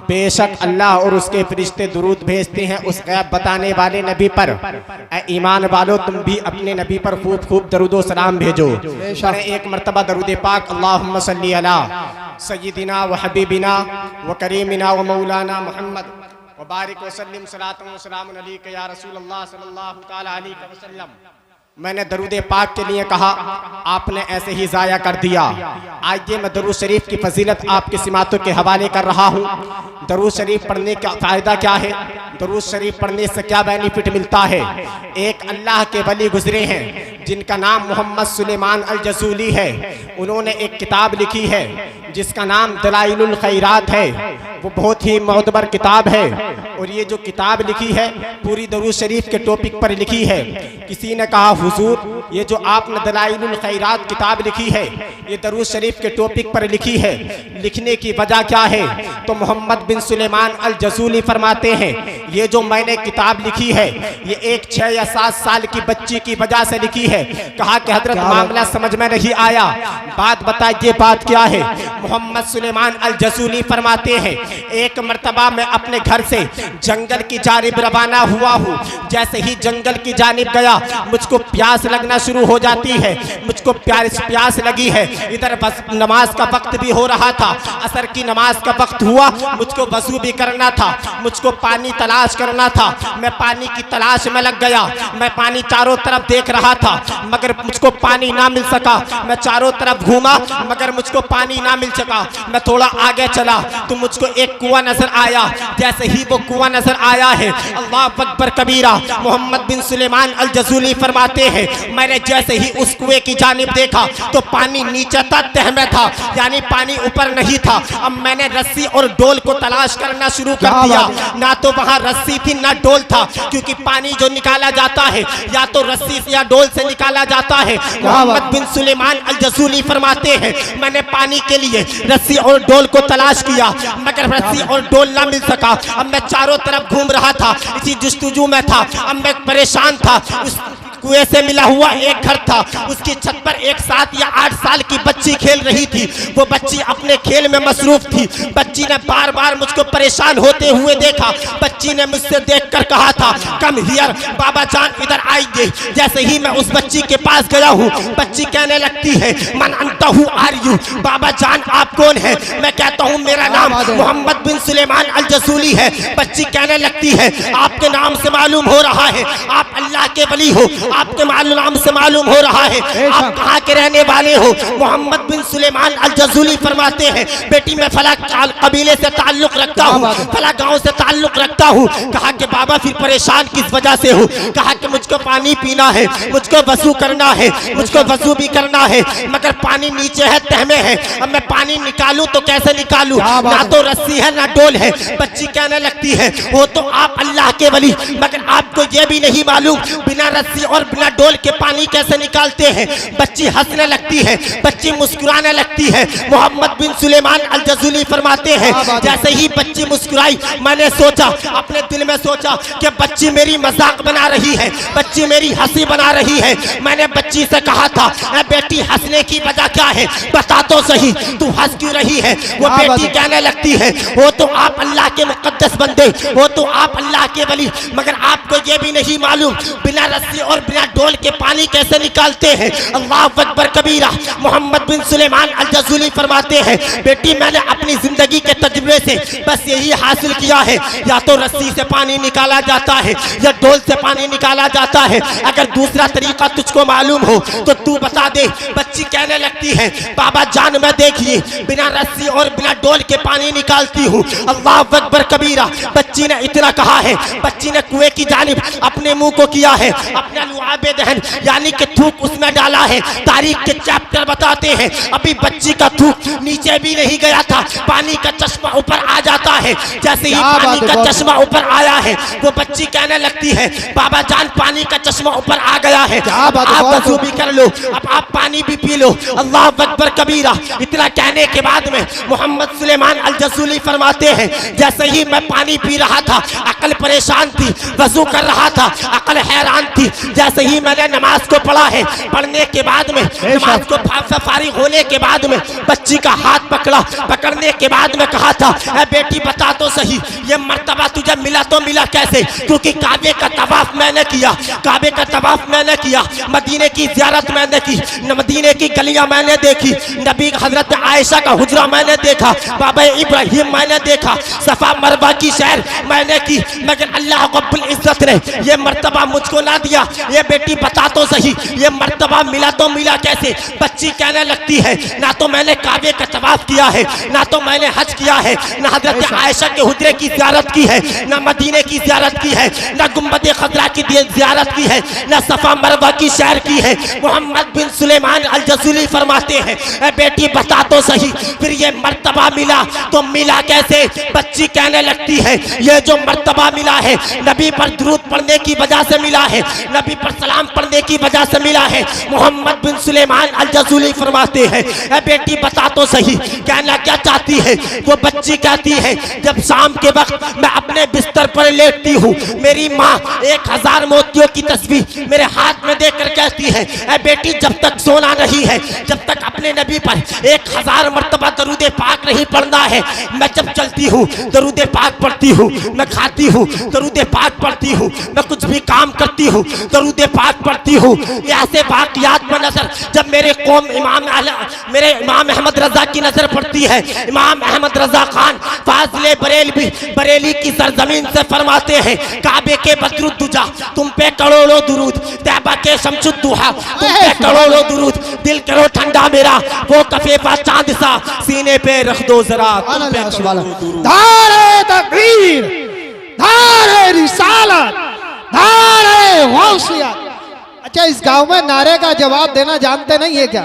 बेशक अल्लाह और उसके फरिश्ते दुरूद भेजते हैं उस गैब बताने वाले नबी पर। ए ईमान वालो, तुम भी अपने नबी पर खूब खूब दरूदो सलाम भेजो। एक मरतबा दरूद पाक अल्लाहुम्मा सल्ली अला सय्यिदिना व हबीबिना व करीमिना व मौलाना मुहम्मद व बारिक व सल्लिम सलातन व सलामुन अलैका या रसूलल्लाह सल्लल्लाहु तआला अलैहि वसल्लम। मैंने दरूद पाक के लिए कहा, आपने ऐसे ही ज़ाया कर दिया। आज ये मैं दरूद शरीफ की फजीलत आपकी सिमातों के हवाले कर रहा हूँ। दरूद शरीफ पढ़ने का फ़ायदा क्या है, दरूद शरीफ पढ़ने से क्या बेनिफिट मिलता है। एक अल्लाह के वली गुजरे हैं जिनका नाम मोहम्मद सुलेमान अल जसूली है। उन्होंने एक किताब लिखी है जिसका नाम दलाइलुल खैरात है। वो बहुत ही मोतबर किताब है और ये जो किताब लिखी है पूरी दरूद शरीफ के टॉपिक पर लिखी है। किसी ने कहा, हुजूर ये जो आपने दलाइलुल खैरात किताब लिखी है ये दरूद शरीफ के टॉपिक पर लिखी है, लिखने की वजह क्या है? तो मोहम्मद बिन सुलेमान अल जसूली फरमाते हैं, ये जो मैंने किताब लिखी है ये एक 6 या 7 साल की बच्ची की वजह से लिखी है। कहा कि हजरत मामला समझ में नहीं आया, बात बताइए बात क्या है? मोहम्मद सुलेमान अल जसूली फरमाते हैं, एक मर्तबा मैं अपने घर से जंगल की जानिब रवाना हुआ हूँ। जैसे ही जंगल की जानिब गया मुझको प्यास लगना शुरू हो जाती है। मुझको प्यास लगी है। इधर बस नमाज का वक्त भी हो रहा था, असर की नमाज का वक्त हुआ। मुझको वजू भी करना था, मुझको पानी तलाश करना था। मैं पानी की तलाश में लग गया। मैं पानी चारों तरफ देख रहा था मगर मुझको पानी ना मिल सका। मैं चारों तरफ घूमा मगर मुझको पानी ना मिल सका। मैं थोड़ा आगे चला तो मुझको एक कुआं नजर आया। जैसे ही वो कुआं नजर आया है, अल्लाह अकबर कबीरा, मोहम्मद बिन सुलेमान अल जसूली फरमाते हैं, मैंने जैसे ही उस कुएं की जानिब देखा तो पानी नीचे था, तह में था, यानी पानी ऊपर नहीं था। अब मैंने रस्सी और डोल को तलाश करना शुरू कर दिया। ना तो वहां रस्सी थी ना डोल था, क्योंकि पानी जो निकाला जाता है या तो रस्सी से या डोल से निकाला जाता है। मोहम्मद बिन सुलेमान अल जसूली फरमाते हैं, मैंने पानी के लिए रस्सी और डोल को तलाश किया मगर रस्सी और डोल ना मिल सका। अब मैं चारों तरफ घूम रहा था, इसी जुस्तजू में था। अब मैं परेशान था। उस कुएं से मिला हुआ एक घर था, उसकी छत पर एक 7 या 8 साल की बच्ची खेल रही थी। वो बच्ची अपने खेल में मसरूफ थी। बच्ची ने बार बार मुझको परेशान होते हुए देखा। बच्ची ने मुझसे देखकर कहा था, कम हियर बाबा जान, इधर आइए। जैसे ही मैं उस बच्ची के पास गया हूँ, बच्ची कहने लगती है, मन अंता हूँ आर यू, बाबा जान आप कौन है? मैं कहता हूँ मेरा नाम मोहम्मद बिन सुलेमान अल जसूली है। बच्ची कहने लगती है, आपके नाम से मालूम हो रहा है आप अल्लाह के वली हो, आपके नाम से मालूम हो रहा है आप कहाँ के रहने वाले हो? मोहम्मद बिन सुलेमान अल जसूली फरमाते हैं, बेटी मैं फला कबीले से ताल्लुक रखता हूँ, फला गांव से ताल्लुक रखता हूँ। कहा कि बाबा फिर परेशान किस वजह से हो? कहा कि मुझको पानी पीना है, मुझको वजू करना है, मुझको वजू भी करना है मगर पानी नीचे है, तह में है। अब मैं पानी निकालूं तो कैसे निकालूं? ना तो रस्सी है ना डोल है। बच्ची कहने लगती है, वो तो आप अल्लाह के वली, मगर आपको ये भी नहीं मालूम बिना रस्सी और बिना डोल के पानी कैसे निकालते हैं? बच्ची हंसने लगती है, बच्ची मुस्कुराने लगती है। मोहम्मद बिन सुलेमान अल जसूली फरमाते हैं, जैसे ही बच्ची मुस्कुराई मैंने सोचा, अपने दिल में सोचा कि बच्ची मेरी मजाक बना रही है, बच्ची मेरी हंसी बना रही है। मैंने बच्ची से कहा था, बेटी हंसने की वजह क्या है, बता तो सही, तू हंस क्यों रही है? वो बेटी कहने लगती है, वो तो आप अल्लाह के मुकद्दस बंदे, वो तो आप अल्लाह के वली, मगर आपको ये भी नहीं मालूम बिना रस्सी और बिना डोल के पानी कैसे निकालते हैं। अल्लाह अकबर कबीरा। मोहम्मद बिन सुलेमान अल जसूली फरमाते हैं, बेटी मैंने अपनी जिंदगी के तजुर्बे से बस यही हासिल किया है, या तो रस्सी से पानी निकाला जाता है या डोल से पानी निकाला जाता है। अगर दूसरा तरीका तुझको मालूम हो तो तू बता दे। बच्ची कहने लगती है, बाबा जान मैं देखिए बिना रस्सी और बिना डोल के पानी निकालती हूँ। अल्लाह अकबर कबीरा। बच्ची ने इतना कहा है, बच्ची ने कुएं की जानिब अपने मुंह को किया है, अपना लुआबे दहन यानी कि थूक उसमें डाला है। तारीख के चैप्टर बताते हैं अभी बच्ची का थूक नीचे भी नहीं गया था, पानी का चश्मा ऊपर आ जाता है। जैसे ही पानी का चश्मा ऊपर आया है वो बच्ची कहने लगती है, बाबा जान पानी का चश्मा ऊपर आ गया है, आप वजू भी कर लो, अब आप पानी भी पी लो। अल्लाह अकबर कबीरा। इतना कहने के बाद में मोहम्मद सुलेमान अल जसूली फरमाते हैं, जैसे ही मैं पानी पी रहा था अकल परेशान थी, वजू कर रहा था अकल हैरान थी। जैसे ही मैंने नमाज को पढ़ा है, पढ़ने के बाद में नमाज को फारिग होने के बाद में बच्ची का हाथ पकड़ा, पकड़ने के बाद में कहा था, बेटी बता तो सही ये मर्तबा तुझे मिला तो मिला कैसे? क्योंकि काबे का तवाफ मैंने किया, काबे का तवाफ मैंने किया, मदीने की ज़ियारत मैंने की, मदीने की गलियां मैंने देखी, नबी हजरत आयशा का हुजरा मैंने देखा, बाबा इब्राहिम मैंने देखा, सफा मरवा की सैर मैंने की, मगर अल्लाह रब्बुल इज्जत ने ये मर्तबा मुझको ना दिया। ये बेटी बता तो सही ये मर्तबा मिला तो मिला कैसे? बच्ची कहने लगती है, ना तो मैंने काबे का तवाफ किया है, ना तो मैंने हज किया है, ना हजरत आयशा के हुजरे की ज़ियारत की है, ना मदीने की ज़ियारत की है, ना गुंबद खजरा की ज़ियारत की है, ना सफा मरवा की सैर की है। मोहम्मद बिन सुलेमान अल जज़ूली फरमाते हैं, बेटी बता तो सही फिर ये मर्तबा मिला तो मिला कैसे? बच्ची कहने लगती है, ये जो मर्तबा मिला है नबी पर दुरूद पढ़ने की वजह से मिला है, नबी पर सलाम पढ़ने की वजह से मिला है। मोहम्मद बिन सुलेमान अल जज़ूली फरमाते हैं, बेटी बता तो सही कहना क्या चाहती है? वो बच्ची कहती है, जब शाम के वक्त मैं अपने बिस्तर पर लेटती हूँ, मेरी माँ 1000 मोतियों की तस्बीह मेरे हाथ में देकर कहती है, बेटी जब तक सोना नहीं है, जब तक अपने नबी पर 1000 मर्तबा दरूद पाक नहीं पढ़ना है। मैं जब चलती हूँ दरूद पाक पढ़ती हूँ, मैं खाती हूँ दरूद पाक पढ़ती हूँ, मैं कुछ भी काम करती हूँ दरूद पाक पढ़ती हूँ। ऐसे वाक़यात में नजर जब मेरे इमाम अहमद रजा की नजर पड़ती है, इमाम अहमद रजा खान फाजिले बरेली की सरजमीन से फरमाते हैं, काबे के बदरुद्दुजा तुम पे करोड़ों दुरूद, तैबा के शमसुद्दुहा तुम पे करोड़ों दुरूद, दिल करो ठंडा मेरा वो कफेफा चांद सा सीने पे रख दो जरा। धारे तकबीर, धारे रिसालत, धारे गौसियत। अच्छा, इस गांव में नारे का जवाब देना जानते नहीं है क्या?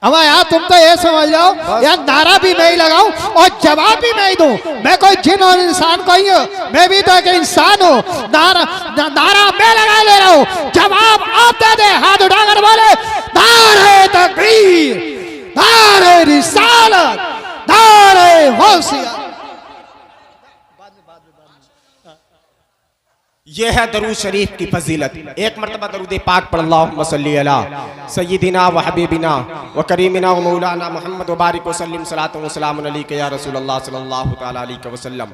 अब यार तुम तो ये समझ जाओ यार, नारा भी मैं ही लगाऊं और जवाब भी मैं ही दूं। मैं कोई जिन और इंसान को ही हूं, मैं भी तो एक इंसान हूं। नारा मैं लगा ले रहा हूं, जवाब आप दे दे। हाथ उठाकर बोले, नारे तकबीर, नारे रिसालत, नारे गौसियत। यह है दरूद शरीफ की फजीलत। एक मरतबा दरूद पाक पढ़, अल्लाहुम्मा सल्ली अला सय्यिदिना व हबीबिना व करीमिना व मौलाना मुहम्मद व बारिक व सल्लिम सलातु व सलामुन अलैका या रसूलल्लाह सल्लल्लाहु तआला अलैहि वसल्लम।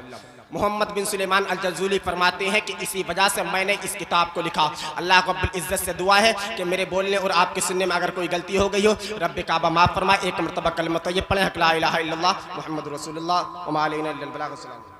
मोहम्मद बिन सुलेमान अल जज़ूली फरमाते हैं कि इसी वजह से मैंने इस किताब को लिखा। अल्लाह रब्बुल इज़्ज़त से दुआ है कि मेरे बोलने और आपके सुनने में अगर कोई गलती हो गई हो, रब्बे काबा माफ़ फरमाए। एक मरतबा कलमा तय्यब पढ़ें, ला इलाहा इल्लल्लाह मुहम्मदुर रसूलुल्लाह व मा अलैना इल्लल बलाग।